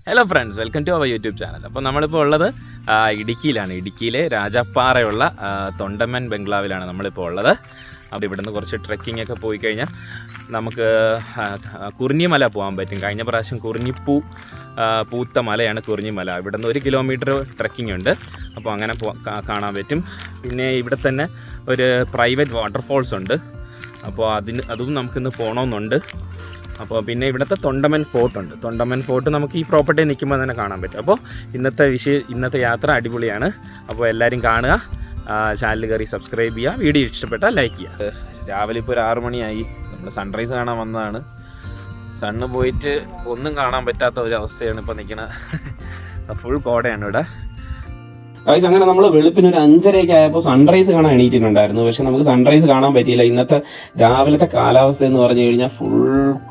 Hello friends, welcome to our YouTube channel. അപ്പോൾ നമ്മളിപ്പോൾ ഉള്ളത് ഇടുക്കിയിലാണ്. ഇടുക്കിയിലെ രാജാപ്പാറയുള്ള തൊണ്ടമ്മൻ ബംഗ്ലാവിലാണ് നമ്മളിപ്പോൾ ഉള്ളത്. അപ്പോൾ ഇവിടുന്ന് കുറച്ച് ട്രെക്കിംഗ് ഒക്കെ പോയി കഴിഞ്ഞാൽ നമുക്ക് കുറിഞ്ഞിമല പോകാൻ പറ്റും. കഴിഞ്ഞ പ്രാവശ്യം പൂത്ത മലയാണ് കുറിഞ്ഞിമല. ഇവിടുന്ന് 1 കിലോമീറ്റർ ട്രെക്കിംഗ് ഉണ്ട്. അപ്പോൾ അങ്ങനെ കാണാൻ പറ്റും. പിന്നെ ഇവിടെ തന്നെ ഒരു പ്രൈവറ്റ് വാട്ടർഫോൾസ് ഉണ്ട്. അപ്പോൾ അതും നമുക്കിന്ന് പോകണമെന്നുണ്ട്. അപ്പോൾ പിന്നെ ഇവിടുത്തെ തൊണ്ടമ്മൻ ഫോർട്ട് ഉണ്ട്. തൊണ്ടമ്മൻ ഫോർട്ട് നമുക്ക് ഈ പ്രോപ്പർട്ടി നിൽക്കുമ്പോൾ തന്നെ കാണാൻ പറ്റും. അപ്പോൾ ഇന്നത്തെ യാത്ര അടിപൊളിയാണ്. അപ്പോൾ എല്ലാവരും കാണുക, ചാനൽ കയറി സബ്സ്ക്രൈബ് ചെയ്യുക, വീഡിയോ ഇഷ്ടപ്പെട്ടാൽ ലൈക്ക് ചെയ്യുക. രാവിലെ ഇപ്പോൾ ഒരു 6 മണിയായി. നമ്മൾ സൺറൈസ് കാണാൻ വന്നതാണ്. സണ്ണ് പോയിട്ട് ഒന്നും കാണാൻ പറ്റാത്ത ഒരു അവസ്ഥയാണ് ഇപ്പോൾ നിൽക്കുന്നത്. ഫുൾ കോടയാണ് ഇവിടെ. അങ്ങനെ നമ്മൾ വെളുപ്പിന് ഒരു 5:30 ആയപ്പോൾ സൺറൈസ് കാണാൻ എണീറ്റിട്ടുണ്ടായിരുന്നു. പക്ഷെ നമുക്ക് സൺറൈസ് കാണാൻ പറ്റിയില്ല. ഇന്നത്തെ രാവിലത്തെ കാലാവസ്ഥ എന്ന് പറഞ്ഞു കഴിഞ്ഞാൽ ഫുൾ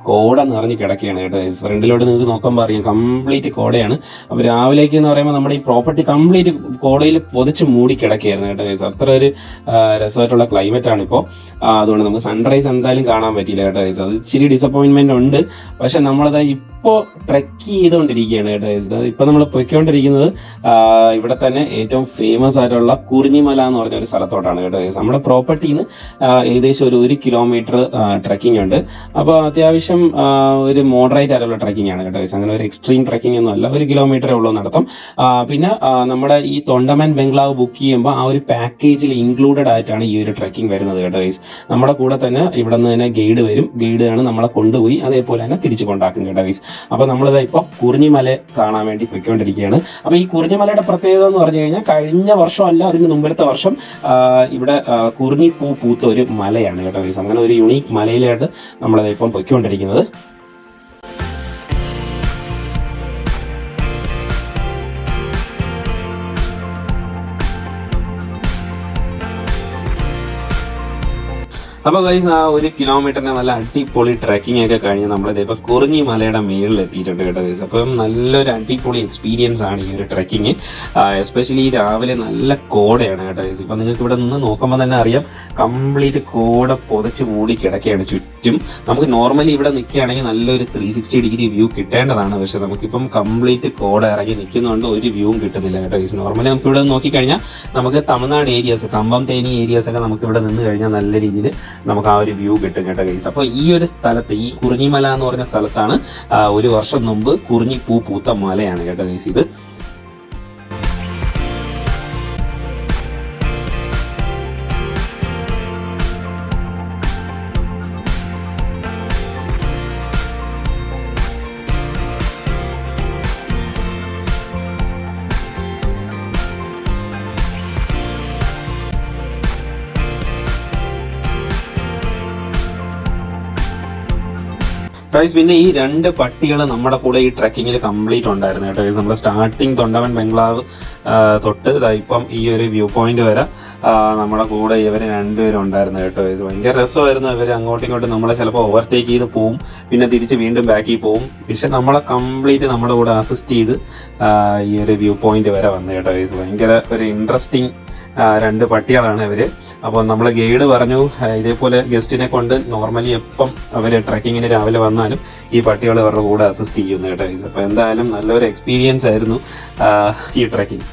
കോട നിറഞ്ഞ് കിടക്കുകയാണ് കേട്ടോ. ഫ്രണ്ടിലോട്ട് നിങ്ങൾക്ക് നോക്കുമ്പോൾ അറിയാം, കംപ്ലീറ്റ് കോടയാണ്. അപ്പോൾ രാവിലേക്ക് എന്ന് പറയുമ്പോൾ നമ്മുടെ ഈ പ്രോപ്പർട്ടി കംപ്ലീറ്റ് കോടയിൽ പൊതിച്ച് മൂടി കിടക്കുകയായിരുന്നു കേട്ടോ. അത്ര ഒരു രസമായിട്ടുള്ള ക്ലൈമറ്റ് ആണ് ഇപ്പോൾ. അതുകൊണ്ട് നമുക്ക് സൺറൈസ് എന്തായാലും കാണാൻ പറ്റിയില്ല കേട്ടോ. അത് ഇച്ചിരി ഡിസപ്പോയിൻമെന്റ് ഉണ്ട്. പക്ഷെ നമ്മളത് ഇപ്പോൾ ട്രെക്ക് ചെയ്തുകൊണ്ടിരിക്കുകയാണ് കേട്ടോ. ഇപ്പം നമ്മൾ പൊയ്ക്കൊണ്ടിരിക്കുന്നത് ഇവിടെ തന്നെ ഏറ്റവും ഫേമസ് ആയിട്ടുള്ള കുറിഞ്ഞിമല എന്ന് പറഞ്ഞ ഒരു സ്ഥലത്തോട്ടാണ് കേട്ടോ. നമ്മുടെ പ്രോപ്പർട്ടിയിൽ നിന്ന് ഏകദേശം ഒരു 1 കിലോമീറ്റർ ട്രെക്കിംഗ് ഉണ്ട്. അപ്പോൾ അത്യാവശ്യം ഒരു മോഡറേറ്റ് ആയിട്ടുള്ള ട്രെക്കിംഗ് ആണ് കേട്ടോ. അങ്ങനെ ഒരു എക്സ്ട്രീം ട്രെക്കിംഗ് ഒന്നും അല്ല, 1 കിലോമീറ്ററേ ഉള്ളൂ നടത്തം. പിന്നെ നമ്മുടെ ഈ തൊണ്ടമ്മൻ ബംഗ്ലാവ് ബുക്ക് ചെയ്യുമ്പോൾ ആ ഒരു പാക്കേജിൽ ഇൻക്ലൂഡഡ് ആയിട്ടാണ് ഈ ഒരു ട്രെക്കിംഗ് വരുന്നത് കേട്ടോ. നമ്മുടെ കൂടെ തന്നെ ഇവിടെ നിന്ന് തന്നെ ഗൈഡ് വരും. ഗൈഡാണ് നമ്മളെ കൊണ്ടുപോയി അതേപോലെ തന്നെ തിരിച്ചു കൊണ്ടാക്കും കേട്ടോ. അപ്പോൾ നമ്മളിത് ഇപ്പോൾ കുറിഞ്ഞിമല കാണാൻ വേണ്ടി പോയിക്കൊണ്ടിരിക്കുകയാണ്. അപ്പോൾ ഈ കുറിഞ്ഞിമലയുടെ പ്രത്യേകത എന്ന് പറഞ്ഞു കഴിഞ്ഞാൽ കഴിഞ്ഞ വർഷമല്ല, അതിന് മുമ്പത്തെ വർഷം ഇവിടെ കുറിഞ്ഞിപ്പൂ പൂത്ത ഒരു മലയാണ് കേട്ടോ. അങ്ങനെ ഒരു യുണീക്ക് മലയിലായിട്ട് നമ്മളത് ഇപ്പം പൊയ്ക്കൊണ്ടിരിക്കുന്നത്. അപ്പോൾ ഗൈസ്, ആ 1 കിലോമീറ്ററിന് നല്ല അടിപൊളി ട്രെക്കിംഗ് ഒക്കെ കഴിഞ്ഞ് നമ്മളിതിപ്പോൾ കുറിഞ്ഞി മലയുടെ മേളിൽ എത്തിയിട്ടുണ്ട് കേട്ടോ ഗൈസ്. അപ്പം നല്ലൊരു അടിപൊളി എക്സ്പീരിയൻസ് ആണ് ഈ ഒരു ട്രെക്കിങ്. എസ്പെഷ്യലി രാവിലെ നല്ല കോടയാണ് കേട്ടോ ഗൈസ്. ഇപ്പം നിങ്ങൾക്ക് ഇവിടെ നിന്ന് നോക്കുമ്പോൾ തന്നെ അറിയാം, കംപ്ലീറ്റ് കോട പൊതച്ച് മൂടി കിടക്കുകയാണ് ചുറ്റും. നമുക്ക് നോർമലി ഇവിടെ നിൽക്കുകയാണെങ്കിൽ നല്ലൊരു 360 ഡിഗ്രി വ്യൂ കിട്ടേണ്ടതാണ്. പക്ഷെ നമുക്കിപ്പം കംപ്ലീറ്റ് കോട ഇറങ്ങി നിൽക്കുന്നതുകൊണ്ട് ഒരു വ്യൂവും കിട്ടുന്നില്ല കേട്ടോ ഗൈസ്. നോർമലി നമുക്ക് ഇവിടെ നോക്കിക്കഴിഞ്ഞാൽ നമുക്ക് തമിഴ്നാട് ഏരിയാസ്, കമ്പം തേനി ഏരിയാസ് ഒക്കെ നമുക്ക് ഇവിടെ നിന്ന് കഴിഞ്ഞാൽ നല്ല രീതിയിൽ നമുക്ക് ആ ഒരു വ്യൂ കിട്ടും കേട്ടോ ഗൈസ്. അപ്പോൾ ഈ ഒരു സ്ഥലത്ത്, ഈ കുറിഞ്ഞിമല എന്ന് പറഞ്ഞ സ്ഥലത്താണ് 1 വർഷം മുമ്പ് കുറിഞ്ഞിപ്പൂ പൂത്ത മലയാണ് കേട്ടോ ഗൈസ് ഇത്. പിന്നെ ഈ 2 പട്ടികൾ നമ്മുടെ കൂടെ ഈ ട്രെക്കിങ്ങിൽ കംപ്ലീറ്റ് ഉണ്ടായിരുന്നു കേട്ടോ. നമ്മുടെ സ്റ്റാർട്ടിങ് തൊണ്ടമ്മൻ ബംഗ്ലാവ് തൊട്ട് ഇപ്പം ഈ ഒരു വ്യൂ പോയിന്റ് വരെ നമ്മുടെ കൂടെ ഇവർ 2 പേരും ഉണ്ടായിരുന്നു കേട്ടോ. ഭയങ്കര രസമായിരുന്നു. ഇവർ അങ്ങോട്ടും ഇങ്ങോട്ടും നമ്മളെ ചിലപ്പോൾ ഓവർടേക്ക് ചെയ്ത് പോവും, പിന്നെ തിരിച്ച് വീണ്ടും ബാക്കിൽ പോവും. പക്ഷെ നമ്മളെ കംപ്ലീറ്റ് നമ്മുടെ കൂടെ അസിസ്റ്റ് ചെയ്ത് ഈ ഒരു വ്യൂ പോയിന്റ് വരെ വന്നു കേട്ടോ. ഭയങ്കര ഒരു ഇൻട്രസ്റ്റിംഗ് 2 പട്ടികളാണ് ഇവര്. അപ്പോൾ നമ്മൾ ഗൈഡ് പറഞ്ഞു, ഇതേപോലെ ഗസ്റ്റിനെ കൊണ്ട് നോർമലി എപ്പം അവർ ട്രെക്കിങ്ങിന് രാവിലെ വന്നാലും ഈ പട്ടികൾ അവരുടെ കൂടെ അസിസ്റ്റ് ചെയ്യുന്നു കേട്ടോ. അപ്പോൾ എന്തായാലും നല്ലൊരു എക്സ്പീരിയൻസ് ആയിരുന്നു ഈ ട്രെക്കിംഗ്.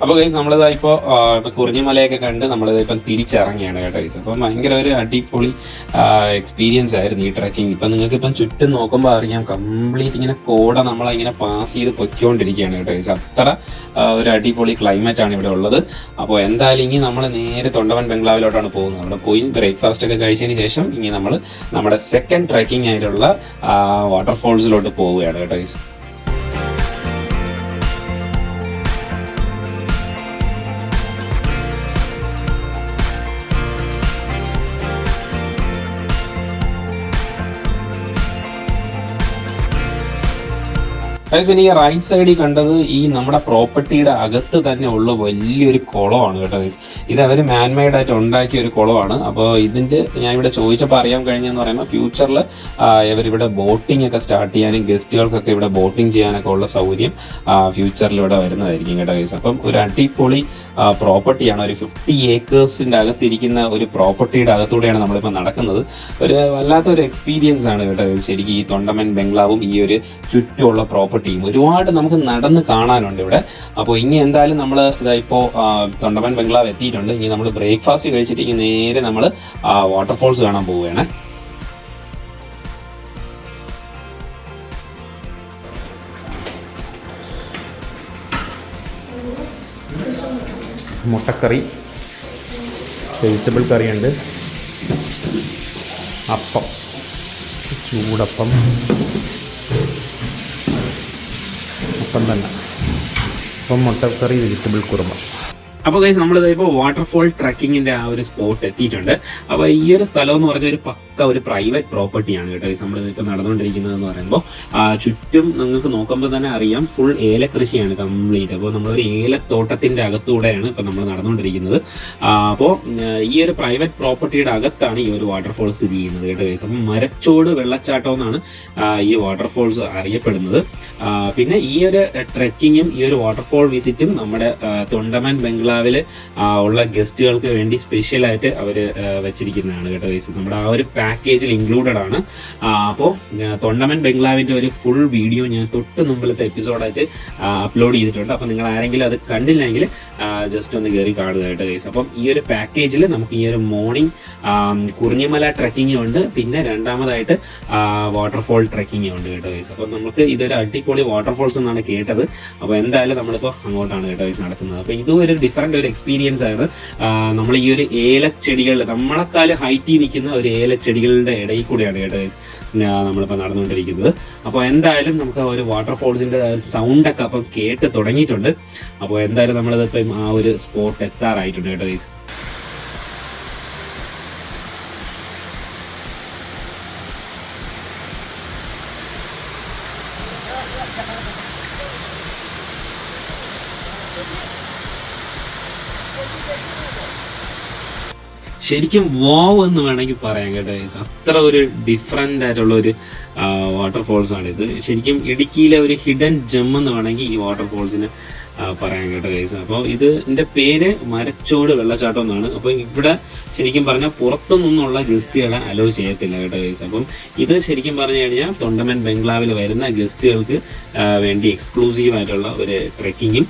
അപ്പോൾ ഗൈസ്, നമ്മളിതാ ഇപ്പോൾ കുറിഞ്ഞിമലയൊക്കെ കണ്ട് നമ്മളിതിപ്പം തിരിച്ചിറങ്ങിയാണ് കേട്ടോ ഗൈസ്. അപ്പം ഭയങ്കര ഒരു അടിപൊളി എക്സ്പീരിയൻസ് ആയിരുന്നു ഈ ട്രക്കിംഗ്. ഇപ്പം നിങ്ങൾക്ക് ഇപ്പം ചുറ്റും നോക്കുമ്പോൾ അറിയാം, കംപ്ലീറ്റ് ഇങ്ങനെ കോട നമ്മളിങ്ങനെ പാസ് ചെയ്ത് പൊയ്ക്കൊണ്ടിരിക്കുകയാണ് കേട്ടോ ഗൈസ്. അത്ര ഒരു അടിപൊളി ക്ലൈമറ്റ് ആണ് ഇവിടെ ഉള്ളത്. അപ്പോൾ എന്തായാലും ഇനി നമ്മൾ നേരെ തൊണ്ടമ്മൻ ബംഗ്ലാവിലോട്ടാണ് പോകുന്നത്. അവിടെ പോയി ബ്രേക്ക്ഫാസ്റ്റ് ഒക്കെ കഴിച്ചതിന് ശേഷം ഇനി നമ്മൾ നമ്മുടെ സെക്കൻഡ് ട്രക്കിംഗ് ആയിട്ടുള്ള വാട്ടർഫോൾസിലോട്ട് പോവുകയാണ് കേട്ടോ ഗൈസ്. പിന്നെ ഈ റൈറ്റ് സൈഡിൽ കണ്ടത് ഈ നമ്മുടെ പ്രോപ്പർട്ടിയുടെ അകത്ത് തന്നെ ഉള്ള വലിയൊരു കുളമാണ് കേട്ടോ ഗൈസ്. ഇത് അവർ മാൻമെയ്ഡ് ആയിട്ട് ഉണ്ടാക്കിയ ഒരു കുളമാണ്. അപ്പോൾ ഇതിൻ്റെ ഞാൻ ഇവിടെ ചോദിച്ചപ്പോൾ അറിയാൻ കഴിഞ്ഞെന്ന് പറയുമ്പോൾ ഫ്യൂച്ചറിൽ ഇവരിവിടെ ബോട്ടിംഗ് ഒക്കെ സ്റ്റാർട്ട് ചെയ്യാനും ഗസ്റ്റുകൾക്കൊക്കെ ഇവിടെ ബോട്ടിംഗ് ചെയ്യാനൊക്കെ ഉള്ള സൗകര്യം ഫ്യൂച്ചറിൽ ഇവിടെ വരുന്നതായിരിക്കും കേട്ടോ ഗൈസ്. അപ്പം ഒരു അടിപൊളി പ്രോപ്പർട്ടിയാണ്. ഒരു 50 ഏക്കേഴ്സിൻ്റെ അകത്തിരിക്കുന്ന ഒരു പ്രോപ്പർട്ടിയുടെ അകത്തൂടെയാണ് നമ്മളിപ്പോൾ നടക്കുന്നത്. ഒരു വല്ലാത്തൊരു എക്സ്പീരിയൻസ് ആണ് കേട്ടോ ശരിക്കും ഈ തൊണ്ടമൻ ബംഗ്ലാവും ഈ ഒരു ചുറ്റുമുള്ള പ്രോപ്പർട്ടിയും. ഒരുപാട് നമുക്ക് നടന്ന് കാണാനുണ്ട് ഇവിടെ. അപ്പോൾ ഇനി എന്തായാലും നമ്മൾ ഇതാ ഇപ്പോൾ തൊണ്ടമൻ ബംഗ്ലാവ് എത്തിയിട്ടുണ്ട്. ഇനി നമ്മൾ ബ്രേക്ക്ഫാസ്റ്റ് കഴിച്ചിട്ട് നേരെ നമ്മൾ വാട്ടർഫോൾസ് കാണാൻ പോവുകയാണ്. മുട്ടക്കറി, വെജിറ്റബിൾ കറി ഉണ്ട്, അപ്പം, ചൂടപ്പം, അപ്പം തന്നെ അപ്പം, മുട്ടക്കറി, വെജിറ്റബിൾ കുറുമ. അപ്പോൾ ഗൈസ് നമ്മളിത് ഇപ്പോൾ വാട്ടർഫോൾ ട്രക്കിങ്ങിന്റെ ആ ഒരു സ്പോട്ട് എത്തിയിട്ടുണ്ട്. അപ്പോൾ ഈ ഒരു സ്ഥലം എന്ന് പറഞ്ഞാൽ ഒരു പക്ക ഒരു പ്രൈവറ്റ് പ്രോപ്പർട്ടിയാണ് കേട്ടോ ഗൈസ്. നമ്മളിത് ഇപ്പോൾ നടന്നുകൊണ്ടിരിക്കുന്നത് എന്ന് പറയുമ്പോൾ ചുറ്റും നിങ്ങൾക്ക് നോക്കുമ്പോൾ തന്നെ അറിയാം ഫുൾ ഏലകൃഷിയാണ് കംപ്ലീറ്റ്. അപ്പോൾ നമ്മളൊരു ഏലത്തോട്ടത്തിന്റെ അകത്തൂടെയാണ് ഇപ്പോൾ നമ്മൾ നടന്നുകൊണ്ടിരിക്കുന്നത്. അപ്പോൾ ഈ ഒരു പ്രൈവറ്റ് പ്രോപ്പർട്ടിയുടെ അകത്താണ് ഈ ഒരു വാട്ടർഫോൾ സ്ഥിതി ചെയ്യുന്നത് കേട്ടോ ഗൈസ്. അപ്പം മരച്ചോട് വെള്ളച്ചാട്ടം എന്നാണ് ഈ വാട്ടർഫോൾസ് അറിയപ്പെടുന്നത്. പിന്നെ ഈ ഒരു ട്രെക്കിങ്ങും ഈ ഒരു വാട്ടർഫോൾ വിസിറ്റും നമ്മുടെ തൊണ്ടമൻ ബംഗ്ലാവിൽ ഉള്ള ഗസ്റ്റുകൾക്ക് വേണ്ടി സ്പെഷ്യലായിട്ട് അവർ വെച്ചിരിക്കുന്നതാണ് കേട്ടോ ഗൈസ്. നമ്മുടെ ആ ഒരു പാക്കേജിൽ ഇൻക്ലൂഡഡ് ആണ്. അപ്പോൾ തൊണ്ടമൻ ബംഗ്ലാവിൻ്റെ ഒരു ഫുൾ വീഡിയോ ഞാൻ തൊട്ട് മുമ്പിലത്തെ എപ്പിസോഡായിട്ട് അപ്ലോഡ് ചെയ്തിട്ടുണ്ട്. അപ്പോൾ നിങ്ങൾ ആരെങ്കിലും അത് കണ്ടില്ലെങ്കിൽ ജസ്റ്റ് ഒന്ന് കയറി കാണുക കേട്ടോ ഗൈസ്. അപ്പം ഈ ഒരു പാക്കേജിൽ നമുക്ക് ഈ ഒരു മോർണിംഗ് കുറിഞ്ഞിമല ട്രക്കിങ്ങും ഉണ്ട്, പിന്നെ രണ്ടാമതായിട്ട് വാട്ടർഫോൾ ട്രക്കിങ്ങും ഉണ്ട് കേട്ടോ ഗൈസ്. അപ്പം നമുക്ക് ഇതൊരു അടിപൊളി വാട്ടർഫോൾസ് എന്നാണ് കേട്ടത്. അപ്പോൾ എന്തായാലും നമ്മളിപ്പോൾ അങ്ങോട്ടാണ് കേട്ടോ ഗൈസ് നടക്കുന്നത്. അപ്പോൾ ഇതും ഒരു ഡിഫറെൻ്റ് ഒരു എക്സ്പീരിയൻസ് ആണ്. നമ്മൾ ഈ ഒരു ഏലച്ചെടികളുടെ നമ്മളെക്കാളും ഹൈറ്റിൽ നിൽക്കുന്ന ഒരു ഏലച്ചെടികളുടെ ഇടയിൽ കൂടെയാണ് കേട്ടോ ഗൈസ് നമ്മളിപ്പോൾ നടന്നുകൊണ്ടിരിക്കുന്നത്. അപ്പോൾ എന്തായാലും നമുക്ക് ഒരു വാട്ടർഫോൾസിൻ്റെ സൗണ്ടൊക്കെ അപ്പം കേട്ട് തുടങ്ങിയിട്ടുണ്ട്. അപ്പോൾ എന്തായാലും നമ്മളിതിപ്പം ആ ഒരു സ്പോട്ട് എത്താറായിട്ടുണ്ട് കേട്ടോ ഗൈസ്. ശരിക്കും വാവ് എന്ന് വേണമെങ്കിൽ പറയാം കേട്ടോ ഗൈസ്. അത്ര ഒരു ഡിഫറെൻ്റ് ആയിട്ടുള്ള ഒരു വാട്ടർഫോൾസ് ആണ് ഇത്. ശരിക്കും ഇടുക്കിയിലെ ഒരു ഹിഡൻ ജെം എന്ന് വേണമെങ്കിൽ ഈ വാട്ടർഫോൾസിന് പറയാൻ കേട്ടോ ഗൈസ്. അപ്പോൾ ഇതിൻ്റെ പേര് മരച്ചോട് വെള്ളച്ചാട്ടം എന്നാണ്. അപ്പോൾ ഇവിടെ ശരിക്കും പറഞ്ഞാൽ പുറത്തു നിന്നുള്ള ഗസ്റ്റുകളെ അലോ ചെയ്യത്തില്ല കേട്ടോ ഗൈസ്. അപ്പം ഇത് ശരിക്കും പറഞ്ഞു കഴിഞ്ഞാൽ തൊണ്ടമൻ ബംഗ്ലാവിൽ വരുന്ന ഗസ്റ്റുകൾക്ക് വേണ്ടി എക്സ്ക്ലൂസീവ് ആയിട്ടുള്ള ഒരു ട്രെക്കിങ്ങും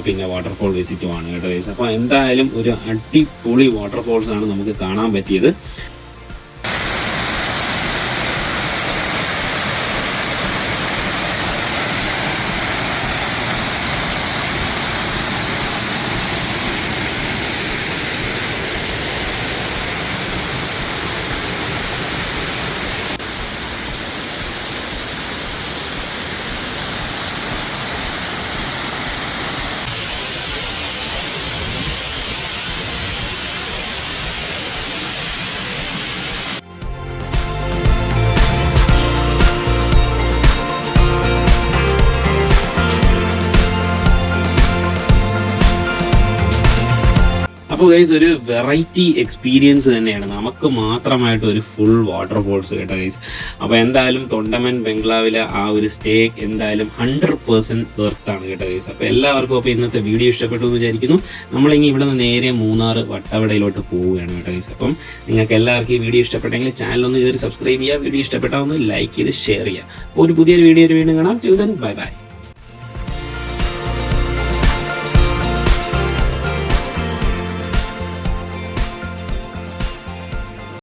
പിന്നെ വാട്ടർഫോൾ വിസിറ്റുമാണ് കേട്ടോ ഗൈസ്. അപ്പോൾ എന്തായാലും ഒരു അടിപൊളി വാട്ടർഫോൾസ് ആണ് നമുക്ക് കാണാൻ പറ്റിയത്. അപ്പോൾ ഗൈസ് ഒരു വെറൈറ്റി എക്സ്പീരിയൻസ് തന്നെയാണ്, നമുക്ക് മാത്രമായിട്ട് ഒരു ഫുൾ വാട്ടർഫോൾസ് കേട്ടോ ഗൈസ്. അപ്പോൾ എന്തായാലും തൊണ്ടമൻ ബംഗ്ലാവിലെ ആ ഒരു സ്റ്റേ എന്തായാലും 100% വെർത്താണ് കേട്ടോ ഗൈസ്. അപ്പോൾ എല്ലാവർക്കും അപ്പോൾ ഇന്നത്തെ വീഡിയോ ഇഷ്ടപ്പെട്ടു എന്ന് വിചാരിക്കുന്നു. നമ്മളിനി ഇവിടെ നിന്ന് നേരെ മൂന്നാർ വട്ടവടയിലോട്ട് പോവുകയാണ് കേട്ടോ ഗൈസ്. അപ്പം നിങ്ങൾക്ക് എല്ലാവർക്കും ഈ വീഡിയോ ഇഷ്ടപ്പെട്ടെങ്കിൽ ചാനലൊന്ന് കയറി സബ്സ്ക്രൈബ് ചെയ്യുക, വീഡിയോ ഇഷ്ടപ്പെട്ടാൽ ഒന്ന് ലൈക്ക് ചെയ്ത് ഷെയർ ചെയ്യുക. അപ്പോൾ ഒരു പുതിയൊരു വീഡിയോ വീണ്ടും കാണാം. Till then bye bye.